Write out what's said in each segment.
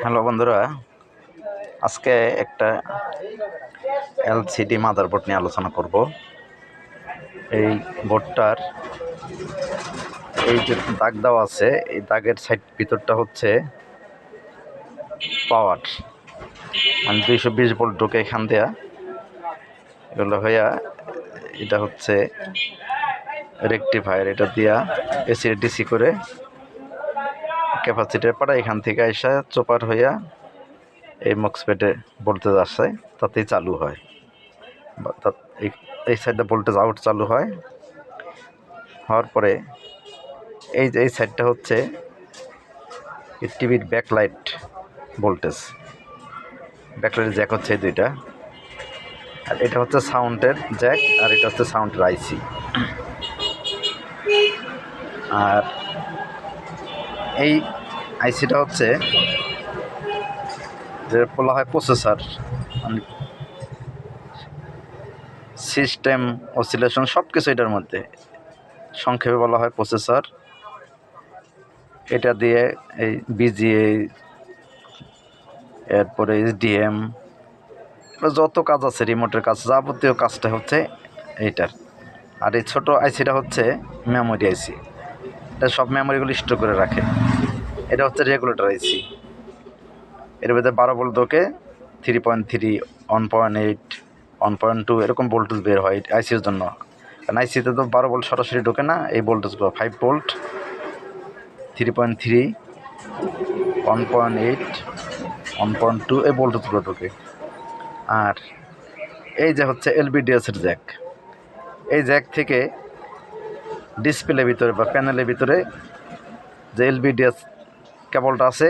Hello বন্ধুরা, আজকে একটা এলসিডি মাদারবোর্ড নিয়ে আলোচনা করব। এই বোর্ডটার এই যে দাগ দেওয়া আছে, এই দাগের সাইড ভিতরটা হচ্ছে পাওয়ার, মানে 220 ভোল্ট ঢোকে এখান দেয়া, এগুলো হইয়া এটা হচ্ছে রেকটিফায়ার, এটা দিয়া এসি ডিসি করে ক্যাপাসিটার পাড়া এখান থেকে আইসা চোপার হইয়া এই মক্সপেটে ভোল্টেজ আসে, তাতেই চালু হয়। এই সাইডে ভোল্টেজ আউট চালু হয়, হওয়ার পরে এই সাইডটা হচ্ছে টিভির ব্যাকলাইট ভোল্টেজ, ব্যাকলাইট জ্যাক হচ্ছে এই দুইটা, আর এটা হচ্ছে সাউন্ডের জ্যাক, আর এটা হচ্ছে সাউন্ডের আইসি। আর এই আইসিটা হচ্ছে যে বলা হয় প্রসেসর, মানে সিস্টেম অসিলেশন সব কিছু এটার মধ্যে, সংক্ষেপে বলা হয় প্রসেসর। এটা দিয়ে এই বিজিএ, এরপরে এইচডিএম, যত কাজ আছে রিমোটের কাজ, যাবতীয় কাজটা হচ্ছে এইটার। আর এই ছোটো আইসিটা হচ্ছে মেমোরি আইসি, এটা সব মেমোরিগুলো স্টোর করে রাখে। এটা হচ্ছে রেগুলেটর আইসি, এর ভিতরে 12 ভোল্ট ঢোকে, 3.3, 1.8, 1.2 এরকম ভোল্টেজ বের হয় আইসির জন্য। কারণ আইসিতে তো 12 ভোল্ট সরাসরি ঢোকে না, এই ভোল্টেজগুলো 5 ভোল্ট, 3.3, 1.8, 1.2 এই ভোল্টেজগুলো ঢোকে। আর এই যে হচ্ছে এলবিডিএসের জ্যাক, এই জ্যাক থেকে ডিসপ্লের ভিতরে বা প্যানেলের ভিতরে যে এলবিডিএস কেবলটা আছে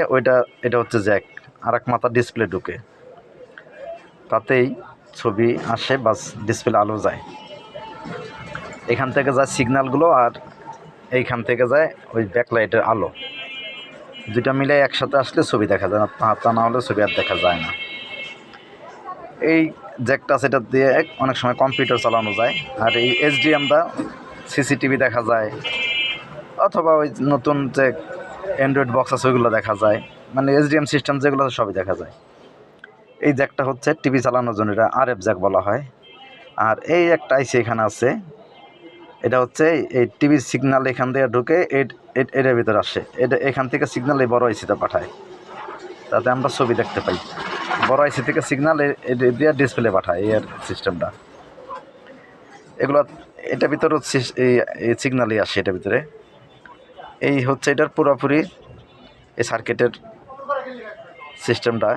এটা হচ্ছে জ্যাক, আর এক মাথা ডিসপ্লে ঢুকে, তাতেই ছবি আসে বা ডিসপ্লে আলো যায়। এখান থেকে যায় সিগন্যালগুলো, আর এইখান থেকে যায় ওই ব্যাকলাইটের আলো, দুটা মিলে একসাথে আসলে ছবি দেখা যায়, তা না হলে ছবি আর দেখা যায় না। এই জ্যাকটা সেটা দিয়ে অনেক সময় কম্পিউটার চালানো যায়, আর এই এইচডিএমটা সিসিটিভি দেখা যায়, অথবা ওই নতুন যে অ্যান্ড্রয়েড বক্স আছে ওইগুলো দেখা যায়, মানে এইচডিএম সিস্টেম যেগুলো আছে সবই দেখা যায়। এই জ্যাকটা হচ্ছে টিভি চালানোর জন্য, এটা আরএফ জ্যাক বলা হয়। আর এই একটা আইসি এখানে আছে, এটা হচ্ছে এই টিভির সিগন্যাল এখান থেকে ঢুকে এটার ভিতরে আসে, এটা এখান থেকে সিগন্যাল এই বড় আইসিতে পাঠায়, তাতে আমরা ছবি দেখতে পাই। বড় আইসি থেকে সিগন্যাল দিয়ে ডিসপ্লে পাঠায়, এই আর সিস্টেমটা। এগুলো এটার ভিতরে এই সিগন্যালই আসে এটার ভিতরে। এই হচ্ছে এটার পুরোপুরি এই সার্কিটের সিস্টেমটা।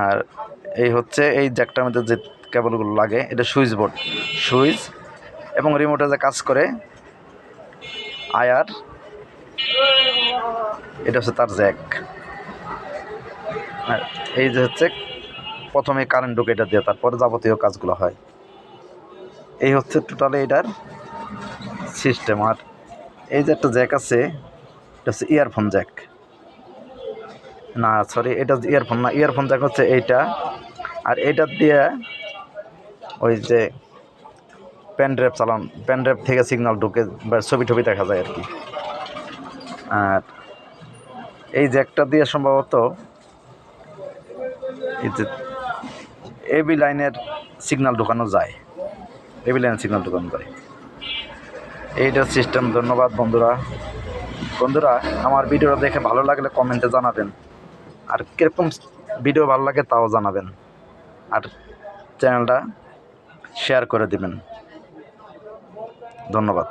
আর এই হচ্ছে এই জ্যাকটার মধ্যে যে কেবলগুলো লাগে, এটা সুইচ বোর্ড, সুইচ এবং রিমোটে যে কাজ করে আয়ার, এটা হচ্ছে তার জ্যাক। আর এই যে হচ্ছে প্রথমে কারেন্ট ঢুকে এটা দিয়ে, তারপরে যাবতীয় কাজগুলো হয়। এই হচ্ছে টোটালি এটার সিস্টেম। আর এই যে একটা জ্যাক আছে, এটা হচ্ছে ইয়ারফোন জ্যাক, না সরি, এটা ইয়ারফোন না, ইয়ারফোন জ্যাক হচ্ছে এইটা। আর এইটার দিয়ে ওই যে পেনড্রাইভ পেনড্রাইভ থেকে সিগন্যাল ঢুকে বা ছবি টবি দেখা যায় আর কি। আর এই জ্যাকটা দিয়ে সম্ভবত এই যে এবি লাইনের সিগন্যাল ঢোকানো যায়, এবি লাইনের সিগন্যাল ঢোকানো যায়, এইটার সিস্টেম। ধন্যবাদ বন্ধুরা। আমার ভিডিওটা দেখে ভালো লাগলে কমেন্টে জানাবেন, আর কীরকম ভিডিও ভালো লাগে তাও জানাবেন, আর চ্যানেলটা শেয়ার করে দিবেন। ধন্যবাদ।